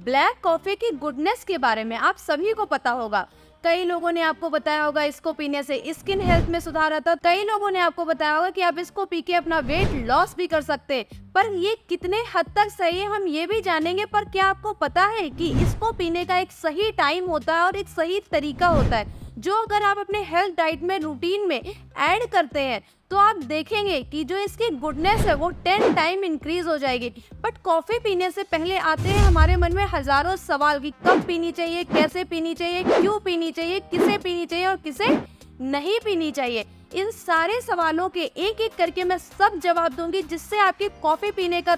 Black coffee की goodness के बारे में आप सभी को पता होगा। कई लोगों ने आपको बताया होगा इसको पीने से स्किन हेल्थ में सुधार आता है। कई लोगों ने आपको बताया होगा कि आप इसको पी के अपना वेट लॉस भी कर सकते हैं। पर ये कितने हद तक सही है हम ये भी जानेंगे। पर क्या आपको पता है कि इसको पीने का एक सही टाइम होता है और एक सही तरीका होता है, जो अगर आप अपने हेल्थ डाइट में रूटीन में ऐड करते हैं तो आप देखेंगे कि जो इसकी गुडनेस है वो 10 टाइम इंक्रीज हो जाएगी। बट कॉफ़ी पीने से पहले आते हैं हमारे मन में हजारों सवाल कि कब पीनी चाहिए, कैसे पीनी चाहिए, क्यों पीनी चाहिए, किसे पीनी चाहिए और किसे नहीं पीनी चाहिए। इन सारे सवालों के एक एक करके मैं सब जवाब दूंगी, जिससे आपकी कॉफ़ी पीने का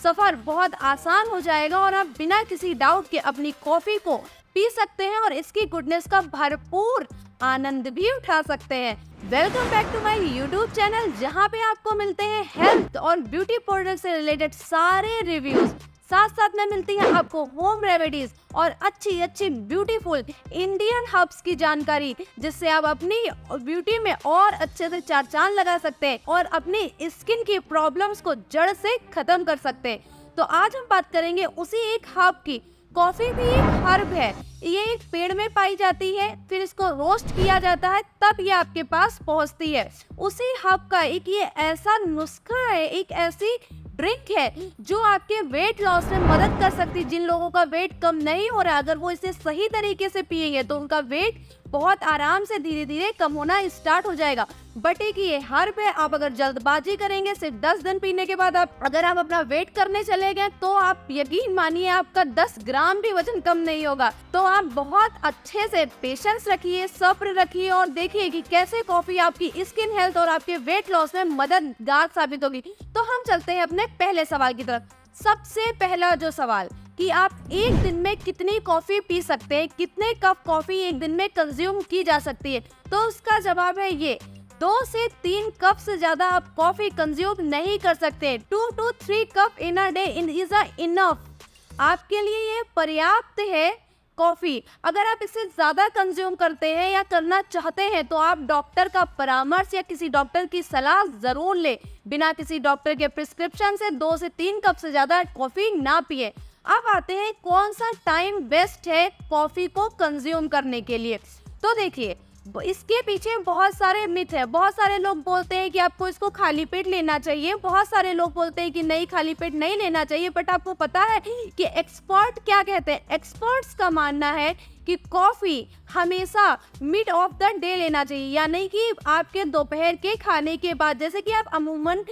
सफ़र बहुत आसान हो जाएगा और आप बिना किसी डाउट के अपनी कॉफ़ी को पी सकते हैं और इसकी गुडनेस का भरपूर आनंद भी उठा सकते हैं। Welcome back to my YouTube channel, जहां पे आपको मिलते हैं हेल्थ और ब्यूटी प्रोडक्ट से रिलेटेड सारे रिव्यूज, साथ साथ में मिलती है आपको होम रेमेडीज और अच्छी अच्छी ब्यूटीफुल इंडियन हर्ब्स की जानकारी, जिससे आप अपनी ब्यूटी में और अच्छे से चार चांद लगा सकते हैं और अपनी स्किन की प्रॉब्लम्स को जड़ से खत्म कर सकते हैं। तो आज हम बात करेंगे उसी एक हर्ब की। कॉफी भी एक हर्ब है, ये एक पेड़ में पाई जाती है, फिर इसको रोस्ट किया जाता है, तब ये आपके पास पहुंचती है। उसी हर्ब का एक ये ऐसा नुस्खा है, एक ऐसी ड्रिंक है जो आपके वेट लॉस में मदद कर सकती है। जिन लोगों का वेट कम नहीं हो रहा, अगर वो इसे सही तरीके से पिएंगे तो उनका वेट बहुत आराम से धीरे धीरे कम होना स्टार्ट हो जाएगा। बट एक ये हर्ब है, आप अगर जल्दबाजी करेंगे सिर्फ 10 दिन पीने के बाद अगर आप अपना वेट करने चले गए तो आप यकीन मानिए आपका 10 ग्राम भी वजन कम नहीं होगा। तो आप बहुत अच्छे से पेशेंस रखिए, सब्र रखिए और देखिए कि कैसे कॉफी आपकी स्किन हेल्थ और आपके वेट लॉस में मददगार साबित होगी। तो हम चलते हैं अपने पहले सवाल की तरफ। सबसे पहला जो सवाल कि आप एक दिन में कितनी कॉफी पी सकते हैं, कितने कप कॉफी एक दिन में कंज्यूम की जा सकती है, तो उसका जवाब है ये 2 से 3 कप से ज्यादा आप कॉफी कंज्यूम नहीं कर सकते। 2 to 3 cup in a day is enough. आपके लिए ये पर्याप्त है कॉफी। अगर आप इससे ज्यादा कंज्यूम करते हैं या करना चाहते हैं तो आप डॉक्टर का परामर्श या किसी डॉक्टर की सलाह जरूर लें। बिना किसी डॉक्टर के प्रिस्क्रिप्शन से 2 से 3 कप से ज्यादा कॉफी ना पिए। अब आते हैं कौन सा टाइम बेस्ट है कॉफी को कंज्यूम करने के लिए। तो देखिए, इसके पीछे बहुत सारे मिथ है। बहुत सारे लोग बोलते हैं कि आपको इसको खाली पेट लेना चाहिए, बहुत सारे लोग बोलते हैं कि नहीं खाली पेट नहीं लेना चाहिए। बट आपको पता है कि एक्सपर्ट क्या कहते हैं? एक्सपर्ट्स का मानना है कि कॉफी हमेशा मिड ऑफ द डे लेना चाहिए, यानी कि आपके दोपहर के खाने के बाद। जैसे कि आप अमूमन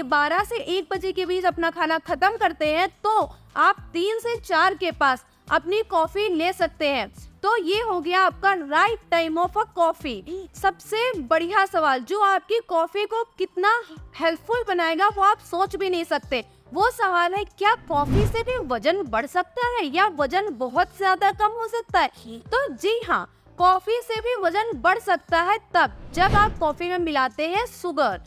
12 से 1 बजे के बीच अपना खाना खत्म करते हैं तो आप 3 से 4 के पास अपनी कॉफी ले सकते हैं। तो ये हो गया आपका right time of a coffee. सबसे बढ़िया सवाल जो आपकी कॉफी को कितना हेल्पफुल बनाएगा वो आप सोच भी नहीं सकते। वो सवाल है, क्या कॉफी से भी वजन बढ़ सकता है या वजन बहुत ज्यादा कम हो सकता है? तो जी हाँ, कॉफी से भी वजन बढ़ सकता है तब जब आप कॉफी में मिलाते हैं शुगर।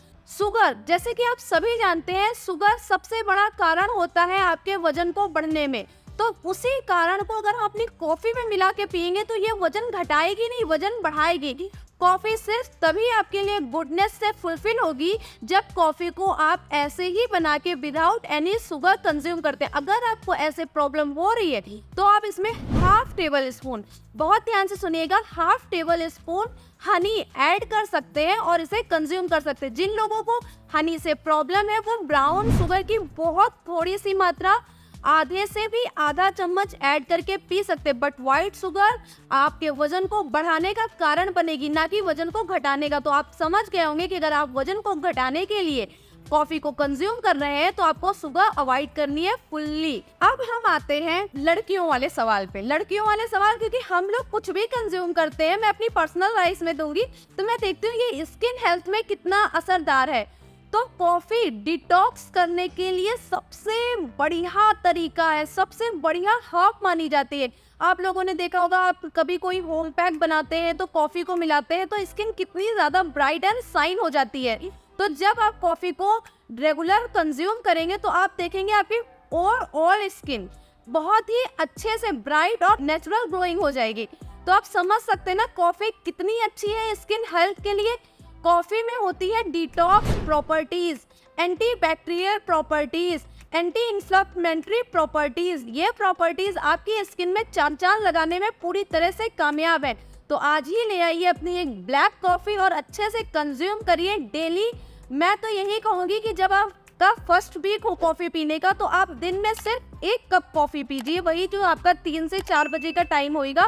जैसे कि आप सभी जानते हैं, शुगर सबसे बड़ा कारण होता है आपके वजन को बढ़ने में। तो उसी कारण को अगर आप अपनी कॉफी में मिला के पियेंगे तो ये वजन घटाएगी नहीं, वजन बढ़ाएगी। कॉफी सिर्फ तभी आपके लिए गुडनेस से फुलफिल होगी जब कॉफी को आप ऐसे ही बना के विदाउट एनी शुगर कंज्यूम करते हैं। अगर आपको ऐसे प्रॉब्लम हो रही है तो आप इसमें हाफ टेबल स्पून, बहुत ध्यान से सुनिएगा, half table spoon honey add कर सकते हैं और इसे कंज्यूम कर सकते हैं। जिन लोगों को हनी से प्रॉब्लम है वो ब्राउन शुगर की बहुत थोड़ी सी मात्रा, आधे से भी आधा चम्मच ऐड करके पी सकते हैं। बट व्हाइट शुगर आपके वजन को बढ़ाने का कारण बनेगी, ना कि वजन को घटाने का। तो आप समझ गए होंगे कि अगर आप वजन को घटाने के लिए कॉफी को कंज्यूम कर रहे हैं तो आपको शुगर अवॉइड करनी है फुल्ली। अब हम आते हैं लड़कियों वाले सवाल पे। लड़कियों वाले सवाल, क्योंकि हम लोग कुछ भी कंज्यूम करते हैं, मैं अपनी पर्सनल राइस में दूंगी तो मैं देखती हूँ ये स्किन हेल्थ में कितना असरदार है। तो कॉफी डिटॉक्स करने के लिए सबसे बढ़िया तरीका है, सबसे बढ़िया हर्ब मानी जाती है। आप लोगों ने देखा होगा, आप कभी कोई होम पैक बनाते हैं तो कॉफी को मिलाते हैं तो स्किन कितनी ज्यादा ब्राइट एंड शाइन हो जाती है। तो जब आप कॉफी को रेगुलर कंज्यूम करेंगे तो आप देखेंगे आपकी ओवरऑल स्किन बहुत ही अच्छे से ब्राइट और नेचुरल ग्लोइंग हो जाएगी। तो आप समझ सकते हैं ना कॉफी कितनी अच्छी है स्किन हेल्थ के लिए। कॉफी में होती है detox properties, antibacterial properties, anti inflammatory properties, ये प्रॉपर्टीज आपकी स्किन में चांद लगाने में पूरी तरह से कामयाब है। तो आज ही ले आइए अपनी एक ब्लैक कॉफी और अच्छे से कंज्यूम करिए डेली। मैं तो यही कहूंगी कि जब आपका फर्स्ट वीक हो कॉफी पीने का, तो आप दिन में सिर्फ 1 कप कॉफी पीजिए, वही जो आपका 3 से 4 बजे का टाइम होगा।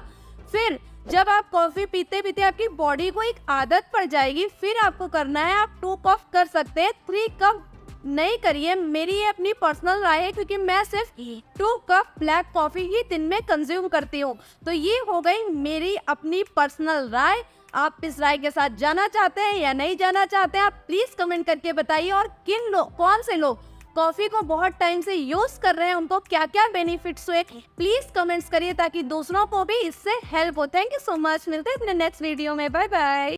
फिर जब आप कॉफी पीते पीते आपकी बॉडी को एक आदत पड़ जाएगी, फिर आपको करना है, आप 2 कप कर सकते हैं, 3 कप नहीं करिए। मेरी ये अपनी पर्सनल राय है, क्योंकि मैं सिर्फ 2 कप ब्लैक कॉफी ही दिन में कंज्यूम करती हूँ। तो ये हो गई मेरी अपनी पर्सनल राय। आप इस राय के साथ जाना चाहते हैं या नहीं जाना चाहते हैं, आप प्लीज कमेंट करके बताइए। और कौन से लोग कॉफी को बहुत टाइम से यूज कर रहे हैं, उनको क्या क्या बेनिफिट्स हुए, प्लीज कमेंट्स करिए ताकि दूसरों को भी इससे हेल्प हो। Thank you so much. मिलते हैं अपने नेक्स्ट वीडियो में। Bye bye.